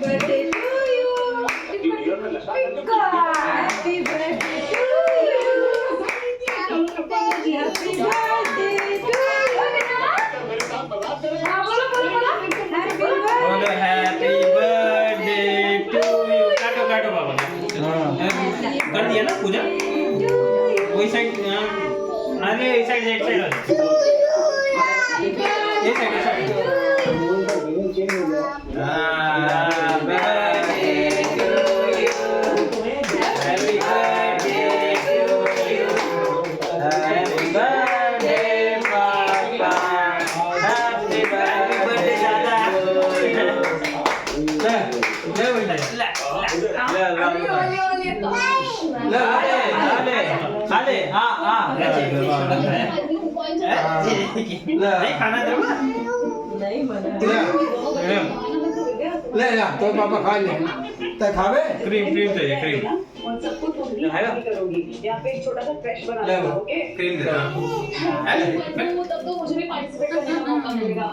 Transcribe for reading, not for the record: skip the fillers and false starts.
birthday to you. Happy birthday to you. Happy birthday to you. हाँ बोलो बोलो बोलो. Happy बोलो birthday. Happy birthday to you. काटो काटो बाबा. हाँ कर दिया ना पूजा. वही साइड आगे इस साइड एक साइड ये side happy birthday to you. Happy birthday पापा. हैप्पी बर्थडे दादा. ले बेटा ले खाले हाँ नहीं खाना दो ले ला तो पापा खा ले तो खावे क्रीम क्रीम चाहिए क्रीम या फिर छोटा सा फ्रेश बना ले लो, ओके? क्रीम दे दो तब तो मुझे भी पार्टिसिपेट करने का मौका मिलेगा।